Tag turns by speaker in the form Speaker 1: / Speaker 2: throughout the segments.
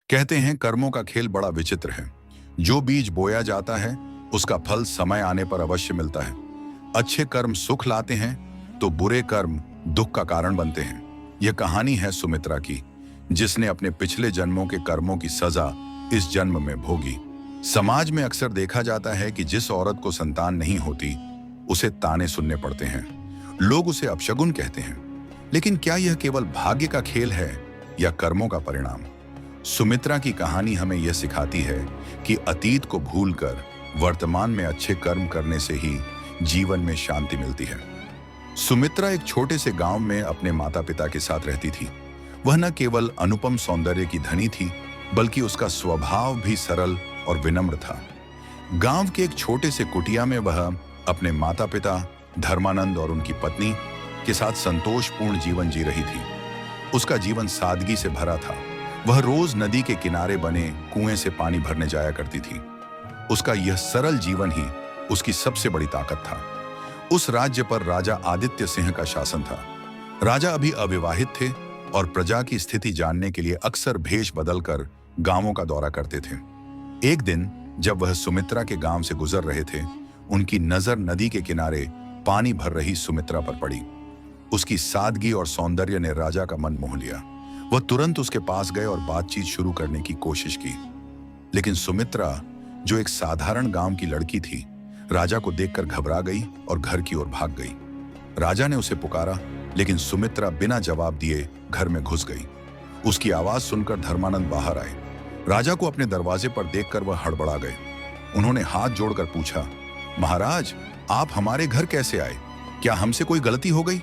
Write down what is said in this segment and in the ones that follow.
Speaker 1: कहते हैं कर्मों का खेल बड़ा विचित्र है। जो बीज बोया जाता है उसका फल समय आने पर अवश्य मिलता है। अच्छे कर्म सुख लाते हैं तो बुरे कर्म दुख का कारण बनते हैं। यह कहानी है सुमित्रा की, जिसने अपने पिछले जन्मों के कर्मों की सजा इस जन्म में भोगी। समाज में अक्सर देखा जाता है कि जिस औरत को संतान नहीं होती उसे ताने सुनने पड़ते हैं। लोग उसे अपशगुन कहते हैं। लेकिन क्या यह केवल भाग्य का खेल है या कर्मों का परिणाम? सुमित्रा की कहानी हमें यह सिखाती है कि अतीत को भूलकर वर्तमान में अच्छे कर्म करने से ही जीवन में शांति मिलती है। सुमित्रा एक छोटे से गांव में अपने माता पिता के साथ रहती थी। वह न केवल अनुपम सौंदर्य की धनी थी, बल्कि उसका स्वभाव भी सरल और विनम्र था। गांव के एक छोटे से कुटिया में वह अपने माता पिता धर्मानंद और उनकी पत्नी के साथ संतोषपूर्ण जीवन जी रही थी। उसका जीवन सादगी से भरा था। वह रोज नदी के किनारे बने कुएं से पानी भरने जाया करती थी। उसका यह सरल जीवन ही उसकी सबसे बड़ी ताकत था। उस राज्य पर राजा आदित्य सिंह का शासन था। राजा अभी अविवाहित थे और प्रजा की स्थिति जानने के लिए अक्सर भेष बदलकर गांवों का दौरा करते थे। एक दिन जब वह सुमित्रा के गांव से गुजर रहे थे, उनकी नजर नदी के किनारे पानी भर रही सुमित्रा पर पड़ी। उसकी सादगी और सौंदर्य ने राजा का मन मोह लिया। वह तुरंत उसके पास गए और बातचीत शुरू करने की कोशिश की। लेकिन सुमित्रा, जो एक साधारण गांव की लड़की थी, राजा को देखकर घबरा गई और घर की ओर भाग गई। राजा ने उसे पुकारा, लेकिन सुमित्रा बिना जवाब दिए घर में घुस गई। उसकी आवाज सुनकर धर्मानंद बाहर आए। राजा को अपने दरवाजे पर देखकर वह हड़बड़ा गए। उन्होंने हाथ जोड़कर पूछा, महाराज, आप हमारे घर कैसे आए? क्या हमसे कोई गलती हो गई?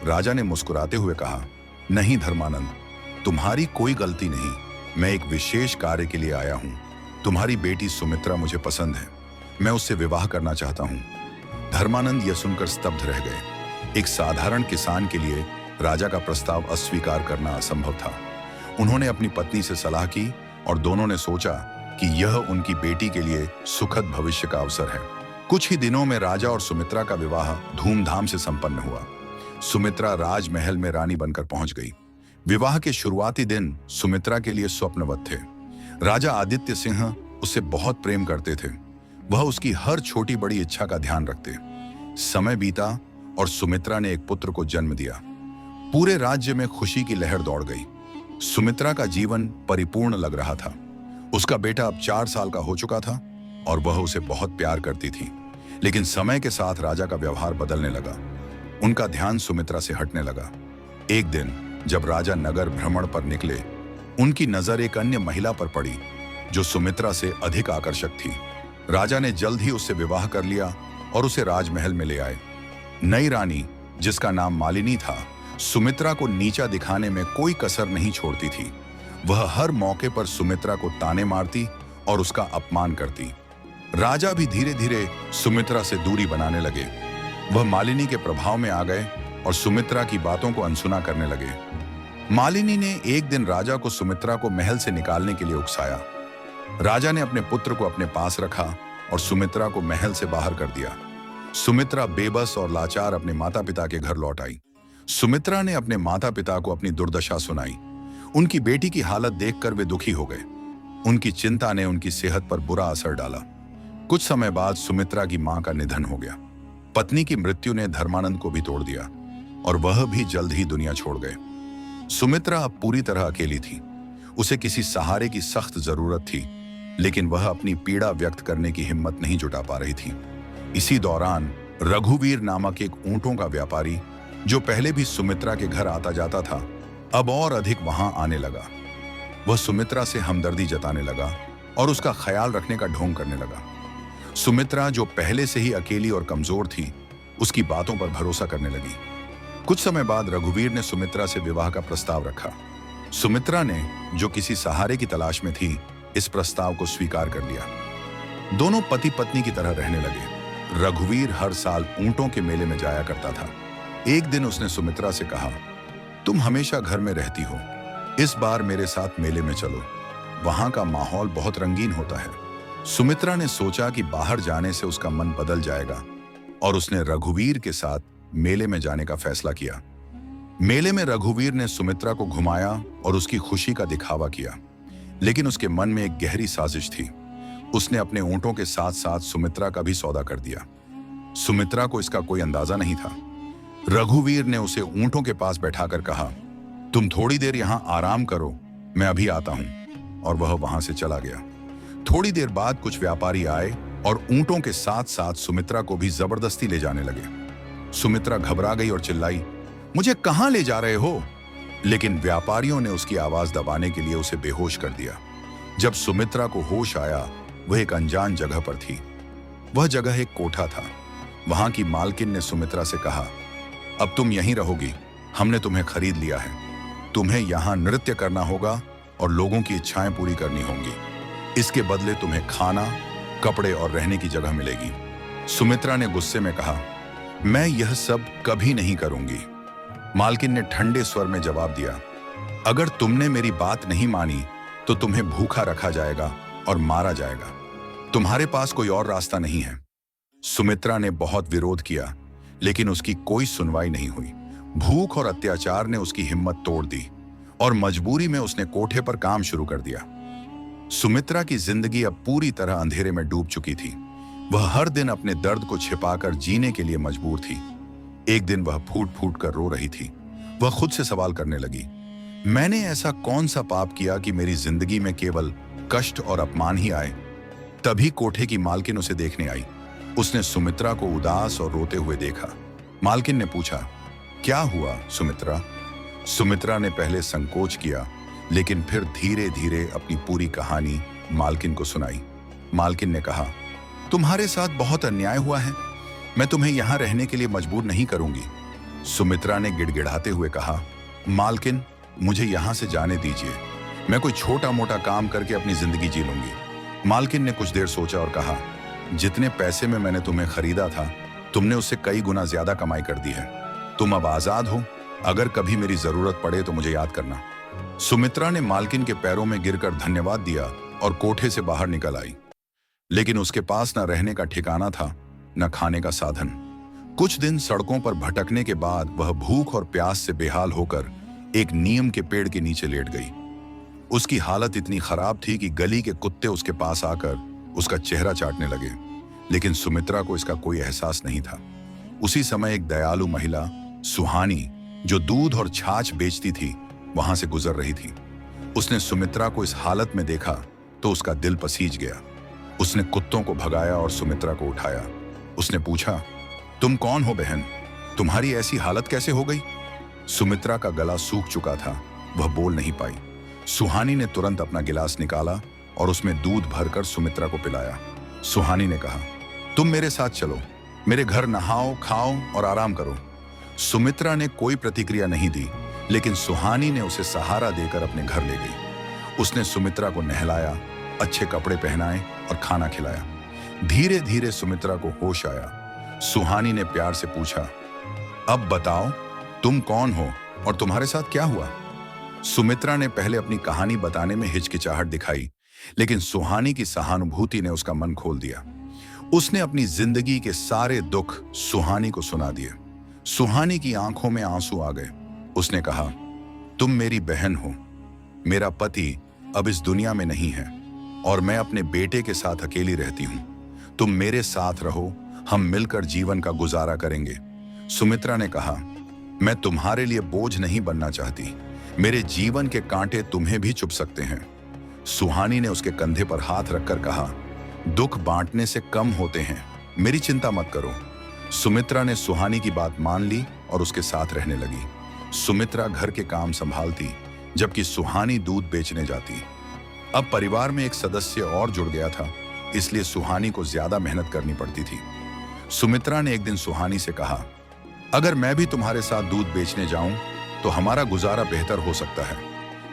Speaker 1: राजा ने मुस्कुराते हुए कहा, नहीं धर्मानंद, तुम्हारी कोई गलती नहीं। मैं एक विशेष कार्य के लिए आया हूं। तुम्हारी बेटी सुमित्रा मुझे पसंद है। मैं उससे विवाह करना चाहता हूं। धर्मानंद यह सुनकर स्तब्ध रह गए। एक साधारण किसान के लिए राजा का प्रस्ताव अस्वीकार करना असंभव था। उन्होंने अपनी पत्नी से सलाह की और दोनों ने सोचा कि यह उनकी बेटी के लिए सुखद भविष्य का अवसर है। कुछ ही दिनों में राजा और सुमित्रा का विवाह धूमधाम से संपन्न हुआ। सुमित्रा राजमहल में रानी बनकर पहुंच गई। विवाह के शुरुआती दिन सुमित्रा के लिए स्वप्नवत थे। राजा आदित्य सिंह उससे बहुत प्रेम करते थे। वह उसकी हर छोटी बड़ी इच्छा का ध्यान रखते। समय बीता और सुमित्रा ने एक पुत्र को जन्म दिया। पूरे राज्य में खुशी की लहर दौड़ गई। सुमित्रा का जीवन परिपूर्ण लग रहा था। उसका बेटा अब 4 साल का हो चुका था और वह उसे बहुत प्यार करती थी। लेकिन समय के साथ राजा का व्यवहार बदलने लगा। उनका ध्यान सुमित्रा से हटने लगा। एक दिन जब राजा नगर भ्रमण पर निकले, उनकी नजर एक अन्य महिला पर पड़ी जो सुमित्रा से अधिक आकर्षक थी। राजा ने जल्द ही उससे विवाह कर लिया और उसे राजमहल में ले आए। नई रानी, जिसका नाम मालिनी था, सुमित्रा को नीचा दिखाने में कोई कसर नहीं छोड़ती थी। वह हर मौके पर सुमित्रा को ताने मारती और उसका अपमान करती। राजा भी धीरे धीरे सुमित्रा से दूरी बनाने लगे। वह मालिनी के प्रभाव में आ गए और सुमित्रा की बातों को अनसुना करने लगे। मालिनी ने एक दिन राजा को सुमित्रा को महल से निकालने के लिए उकसाया। राजा ने अपने पुत्र को अपने पास रखा और सुमित्रा को महल से बाहर कर दिया। सुमित्रा बेबस और लाचार अपने माता पिता के घर लौट आई। सुमित्रा ने अपने माता पिता को अपनी दुर्दशा सुनाई। उनकी बेटी की हालत देखकर वे दुखी हो गए। उनकी चिंता ने उनकी सेहत पर बुरा असर डाला। कुछ समय बाद सुमित्रा की मां का निधन हो गया। पत्नी की मृत्यु ने धर्मानंद को भी तोड़ दिया और वह भी जल्द ही दुनिया छोड़ गए। सुमित्रा अब पूरी तरह अकेली थी। उसे किसी सहारे की सख्त जरूरत थी, लेकिन वह अपनी पीड़ा व्यक्त करने की हिम्मत नहीं जुटा पा रही थी। इसी दौरान रघुवीर नामक एक ऊंटों का व्यापारी, जो पहले भी सुमित्रा के घर आता जाता था, अब और अधिक वहां आने लगा। वह सुमित्रा से हमदर्दी जताने लगा और उसका ख्याल रखने का ढोंग करने लगा। सुमित्रा, जो पहले से ही अकेली और कमजोर थी, उसकी बातों पर भरोसा करने लगी। कुछ समय बाद रघुवीर ने सुमित्रा से विवाह का प्रस्ताव रखा। सुमित्रा ने, जो किसी सहारे की तलाश में थी, इस प्रस्ताव को स्वीकार कर लिया। दोनों पति पत्नी की तरह रहने लगे। रघुवीर हर साल ऊंटों के मेले में जाया करता था। एक दिन उसने सुमित्रा से कहा, तुम हमेशा घर में रहती हो, इस बार मेरे साथ मेले में चलो। वहां का माहौल बहुत रंगीन होता है। सुमित्रा ने सोचा कि बाहर जाने से उसका मन बदल जाएगा और उसने रघुवीर के साथ मेले में जाने का फैसला किया। मेले में रघुवीर ने सुमित्रा को घुमाया और उसकी खुशी का दिखावा किया। लेकिन उसके मन में एक गहरी साजिश थी। उसने अपने ऊंटों के साथ साथ सुमित्रा का भी सौदा कर दिया। सुमित्रा को इसका कोई अंदाजा नहीं था। रघुवीर ने उसे ऊंटों के पास बैठाकर कहा, तुम थोड़ी देर यहां आराम करो, मैं अभी आता हूं। और वह वहां से चला गया। थोड़ी देर बाद कुछ व्यापारी आए और ऊंटों के साथ साथ सुमित्रा को भी जबरदस्ती ले जाने लगे। सुमित्रा घबरा गई और चिल्लाई, मुझे कहां ले जा रहे हो? लेकिन व्यापारियों ने उसकी आवाज दबाने के लिए उसे बेहोश कर दिया। जब सुमित्रा को होश आया, वह एक अनजान जगह पर थी। वह जगह एक कोठा था। वहां की मालकिन ने सुमित्रा से कहा, अब तुम यहीं रहोगी, हमने तुम्हें खरीद लिया है। तुम्हें यहां नृत्य करना होगा और लोगों की इच्छाएं पूरी करनी होंगी। इसके बदले तुम्हें खाना, कपड़े और रहने की जगह मिलेगी। सुमित्रा ने गुस्से में कहा, मैं यह सब कभी नहीं करूंगी। मालकिन ने ठंडे स्वर में जवाब दिया, अगर तुमने मेरी बात नहीं मानी तो तुम्हें भूखा रखा जाएगा और मारा जाएगा। तुम्हारे पास कोई और रास्ता नहीं है। सुमित्रा ने बहुत विरोध किया, लेकिन उसकी कोई सुनवाई नहीं हुई। भूख और अत्याचार ने उसकी हिम्मत तोड़ दी और मजबूरी में उसने कोठे पर काम शुरू कर दिया। सुमित्रा की जिंदगी अब पूरी तरह अंधेरे में डूब चुकी थी। वह हर दिन अपने दर्द को छिपाकर जीने के लिए मजबूर थी। एक दिन वह फूट फूट कर रो रही थी। वह खुद से सवाल करने लगी, मैंने ऐसा कौन सा पाप किया कि मेरी जिंदगी में केवल कष्ट और अपमान ही आए? तभी कोठे की मालकिन उसे देखने आई। उसने सुमित्रा को उदास और रोते हुए देखा। मालकिन ने पूछा, क्या हुआ सुमित्रा? सुमित्रा ने पहले संकोच किया, लेकिन फिर धीरे धीरे अपनी पूरी कहानी मालकिन को सुनाई। मालकिन ने कहा, तुम्हारे साथ बहुत अन्याय हुआ है। मैं तुम्हें यहां रहने के लिए मजबूर नहीं करूंगी। सुमित्रा ने गिड़गिड़ाते हुए कहा, मालकिन, मुझे यहां से जाने दीजिए। मैं कोई छोटा मोटा काम करके अपनी जिंदगी जी लूंगी। मालकिन ने कुछ देर सोचा और कहा, जितने पैसे में मैंने तुम्हें खरीदा था, तुमने उससे कई गुना ज्यादा कमाई कर दी है। तुम अब आजाद हो। अगर कभी मेरी जरूरत पड़े तो मुझे याद करना। सुमित्रा ने मालकिन के पैरों में गिरकर धन्यवाद दिया और कोठे से बाहर निकल आई। लेकिन उसके पास न रहने का ठिकाना था, न खाने का साधन। कुछ दिन सड़कों पर भटकने के बाद वह भूख और प्यास से बेहाल होकर एक नीम के पेड़ के नीचे लेट गई। उसकी हालत इतनी खराब थी कि गली के कुत्ते उसके पास आकर उसका चेहरा चाटने लगे, लेकिन सुमित्रा को इसका कोई एहसास नहीं था। उसी समय एक दयालु महिला सुहानी, जो दूध और छाछ बेचती थी, वहां से गुजर रही थी। उसने सुमित्रा को इस हालत में देखा तो उसका दिल पसीज गया। उसने कुत्तों को भगाया और सुमित्रा को उठाया। उसने पूछा, तुम कौन हो बहन? तुम्हारी ऐसी हालत कैसे हो गई? सुमित्रा का गला सूख चुका था, वह बोल नहीं पाई। सुहानी ने तुरंत अपना गिलास निकाला और उसमें दूध भरकर सुमित्रा को पिलाया। सुहानी ने कहा, तुम मेरे साथ चलो, मेरे घर नहाओ, खाओ और आराम करो। सुमित्रा ने कोई प्रतिक्रिया नहीं दी, लेकिन सुहानी ने उसे सहारा देकर अपने घर ले गई। उसने सुमित्रा को नहलाया, अच्छे कपड़े पहनाए और खाना खिलाया। धीरे धीरे सुमित्रा को होश आया। सुहानी ने प्यार से पूछा, अब बताओ, तुम कौन हो और तुम्हारे साथ क्या हुआ? सुमित्रा ने पहले अपनी कहानी बताने में हिचकिचाहट दिखाई, लेकिन सुहानी की सहानुभूति ने उसका मन खोल दिया। उसने अपनी जिंदगी के सारे दुख सुहानी को सुना दिए। सुहानी की आंखों में आंसू आ गए। उसने कहा, तुम मेरी बहन हो। मेरा पति अब इस दुनिया में नहीं है और मैं अपने बेटे के साथ अकेली रहती हूं। तुम मेरे साथ रहो, हम मिलकर जीवन का गुजारा करेंगे। सुमित्रा ने कहा, मैं तुम्हारे लिए बोझ नहीं बनना चाहती। मेरे जीवन के कांटे तुम्हें भी चुभ सकते हैं। सुहानी ने उसके कंधे पर हाथ रखकर कहा, दुख बांटने से कम होते हैं, मेरी चिंता मत करो। सुमित्रा ने सुहानी की बात मान ली और उसके साथ रहने लगी। सुमित्रा घर के काम संभालती, जबकि सुहानी दूध बेचने जाती। अब परिवार में एक सदस्य और जुड़ गया था, इसलिए सुहानी को ज्यादा मेहनत करनी पड़ती थी। सुमित्रा ने एक दिन सुहानी से कहा, अगर मैं भी तुम्हारे साथ दूध बेचने जाऊं तो हमारा गुजारा बेहतर हो सकता है।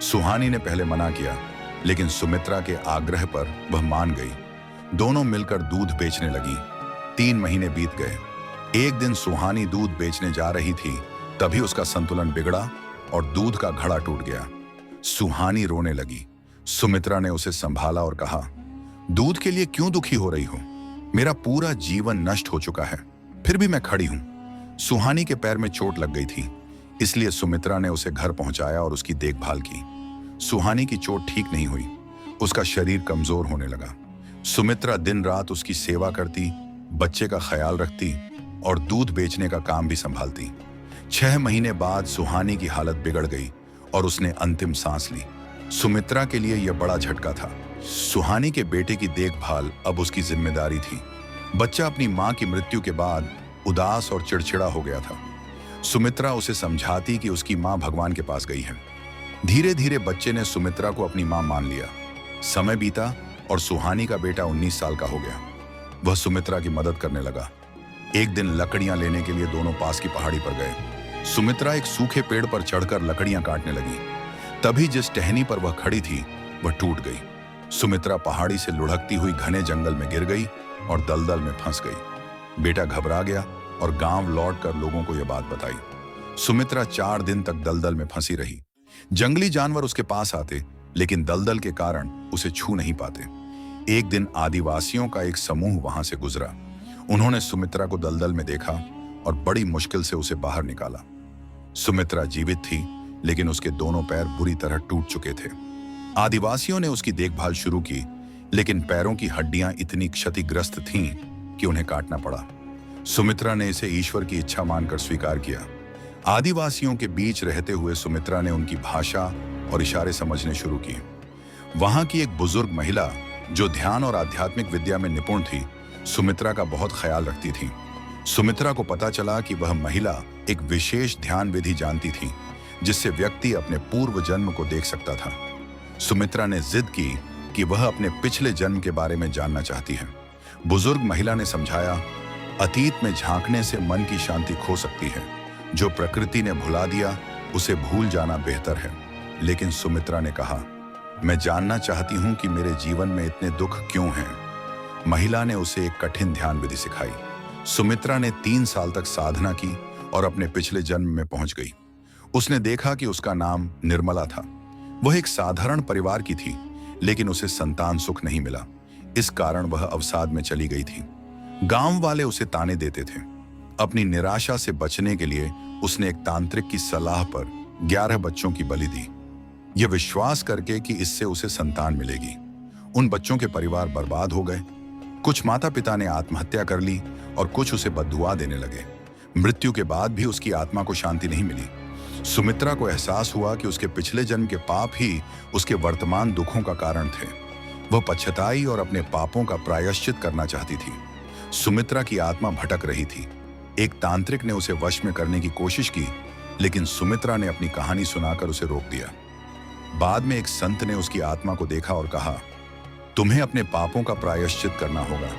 Speaker 1: सुहानी ने पहले मना किया, लेकिन सुमित्रा के आग्रह पर वह मान गई। दोनों मिलकर दूध बेचने लगी। 3 महीने बीत गए। एक दिन सुहानी दूध बेचने जा रही थी, तभी उसका संतुलन बिगड़ा और दूध का घड़ा टूट गया। सुहानी रोने लगी। सुमित्रा ने उसे संभाला और कहा, दूध के लिए क्यों दुखी हो रही हो? मेरा पूरा जीवन नष्ट हो चुका है, फिर भी मैं खड़ी हूं। सुहानी के पैर में चोट लग गई थी, इसलिए सुमित्रा ने उसे घर पहुंचाया और उसकी देखभाल की। सुहानी की चोट ठीक नहीं हुई, उसका शरीर कमजोर होने लगा। सुमित्रा दिन रात उसकी सेवा करती, बच्चे का ख्याल रखती और दूध बेचने का काम भी संभालती। 6 महीने बाद सुहानी की हालत बिगड़ गई और उसने अंतिम सांस ली। सुमित्रा के लिए यह बड़ा झटका था। सुहानी के बेटे की देखभाल अब उसकी जिम्मेदारी थी। बच्चा अपनी मां की मृत्यु के बाद उदास और चिड़चिड़ा हो गया था। सुमित्रा उसे समझाती कि उसकी मां भगवान के पास गई है। धीरे धीरे बच्चे ने सुमित्रा को अपनी मां मान लिया। समय बीता और सुहानी का बेटा 19 साल का हो गया। वह सुमित्रा की मदद करने लगा। एक दिन लकड़ियां लेने के लिए दोनों पास की पहाड़ी पर गए। सुमित्रा एक सूखे पेड़ पर चढ़कर लकड़ियां काटने लगी। तभी जिस टहनी पर वह खड़ी थी वह टूट गई। सुमित्रा पहाड़ी से लुढ़कती हुई घने जंगल में गिर गई और दलदल में फंस गई। बेटा घबरा गया और गांव लौटकर लोगों को यह बात बताई। सुमित्रा 4 दिन तक दलदल में फंसी रही। जंगली जानवर उसके पास आते, लेकिन दलदल के कारण उसे छू नहीं पाते। एक दिन आदिवासियों का एक समूह वहां से गुजरा। उन्होंने सुमित्रा को दलदल में देखा और बड़ी मुश्किल से उसे बाहर निकाला। सुमित्रा जीवित थी, लेकिन उसके दोनों पैर बुरी तरह टूट चुके थे। आदिवासियों ने उसकी देखभाल शुरू की, लेकिन पैरों की हड्डियां इतनी क्षतिग्रस्त थीं कि उन्हें काटना पड़ा। सुमित्रा ने इसे ईश्वर की इच्छा मानकर स्वीकार किया। आदिवासियों के बीच रहते हुए सुमित्रा ने उनकी भाषा और इशारे समझने शुरू किए। वहां की एक बुजुर्ग महिला जो ध्यान और आध्यात्मिक विद्या में निपुण थी, सुमित्रा का बहुत ख्याल रखती थी। सुमित्रा को पता चला कि वह महिला एक विशेष ध्यान विधि जानती थी, जिससे व्यक्ति अपने पूर्व जन्म को देख सकता था। सुमित्रा ने जिद की कि वह अपने पिछले जन्म के बारे में जानना चाहती है। बुजुर्ग महिला ने समझाया, अतीत में झांकने से मन की शांति खो सकती है। जो प्रकृति ने भुला दिया उसे भूल जाना बेहतर है। लेकिन सुमित्रा ने कहा, मैं जानना चाहती हूं कि मेरे जीवन में इतने दुख क्यों हैं। महिला ने उसे एक कठिन ध्यान विधि सिखाई। सुमित्रा ने 3 साल तक साधना की और अपने पिछले जन्म में पहुंच गई। उसने देखा कि उसका नाम निर्मला था। वह एक साधारण परिवार की थी, लेकिन उसे संतान सुख नहीं मिला। इस कारण वह अवसाद में चली गई थी। गांव वाले उसे ताने देते थे। अपनी निराशा से बचने के लिए उसने एक तांत्रिक की सलाह पर 11 बच्चों की बलि दी, यह विश्वास करके कि इससे उसे संतान मिलेगी। उन बच्चों के परिवार बर्बाद हो गए। कुछ माता पिता ने आत्महत्या कर ली और कुछ उसे बद्दुआ देने लगे। मृत्यु के बाद भी उसकी आत्मा को शांति नहीं मिली। सुमित्रा को एहसास हुआ कि उसके पिछले जन्म के पाप ही उसके वर्तमान दुखों का कारण थे। वह पछताई और अपने पापों का प्रायश्चित करना चाहती थी। सुमित्रा की आत्मा भटक रही थी। एक तांत्रिक ने उसे वश में करने की कोशिश की, लेकिन सुमित्रा ने अपनी कहानी सुनाकर उसे रोक दिया। बाद में एक संत ने उसकी आत्मा को देखा और कहा, तुम्हें अपने पापों का प्रायश्चित करना होगा।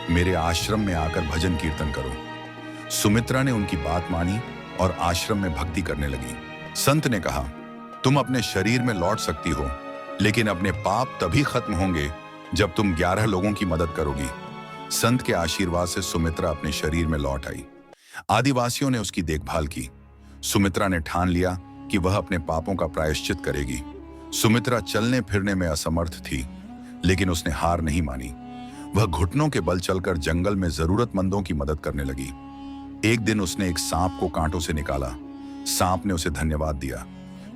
Speaker 1: मेरे आश्रम में आकर भजन कीर्तन करो। सुमित्रा ने उनकी बात मानी और आश्रम में भक्ति करने लगी। संत ने कहा, तुम अपने शरीर में लौट सकती हो, लेकिन अपने पाप तभी खत्म होंगे जब तुम 11 लोगों की मदद करोगी। संत के आशीर्वाद से सुमित्रा अपने शरीर में लौट आई। आदिवासियों ने उसकी देखभाल की। सुमित्रा ने ठान लिया कि वह अपने पापों का प्रायश्चित करेगी। सुमित्रा चलने फिरने में असमर्थ थी, लेकिन उसने हार नहीं मानी। वह घुटनों के बल चलकर जंगल में जरूरतमंदों की मदद करने लगी। एक दिन उसने एक सांप को कांटों से निकाला। सांप ने उसे धन्यवाद दिया।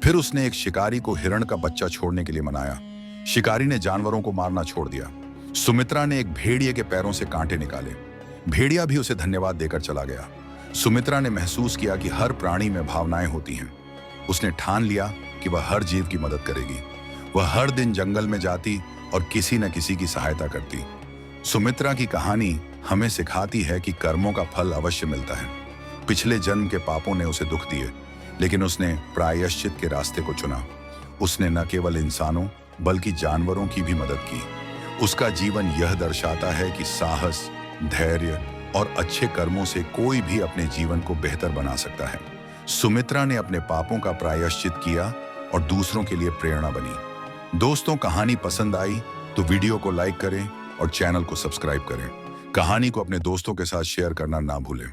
Speaker 1: फिर उसने एक शिकारी को हिरण का बच्चा छोड़ने के लिए मनाया। शिकारी ने जानवरों को मारना छोड़ दिया। सुमित्रा ने एक भेड़िए के पैरों से कांटे निकाले। भेड़िया भी उसे धन्यवाद देकर चला गया। सुमित्रा ने महसूस किया कि हर प्राणी में भावनाएं होती हैं। उसने ठान लिया कि वह हर जीव की मदद करेगी। वह हर दिन जंगल में जाती और किसी न किसी की सहायता करती। सुमित्रा की कहानी हमें सिखाती है कि कर्मों का फल अवश्य मिलता है। पिछले जन्म के पापों ने उसे दुख दिए, लेकिन उसने प्रायश्चित के रास्ते को चुना। उसने न केवल इंसानों बल्कि जानवरों की भी मदद की। उसका जीवन यह दर्शाता है कि साहस, धैर्य और अच्छे कर्मों से कोई भी अपने जीवन को बेहतर बना सकता है। सुमित्रा ने अपने पापों का प्रायश्चित किया और दूसरों के लिए प्रेरणा बनी। दोस्तों, कहानी पसंद आई तो वीडियो को लाइक करें और चैनल को सब्सक्राइब करें। कहानी को अपने दोस्तों के साथ शेयर करना ना भूलें।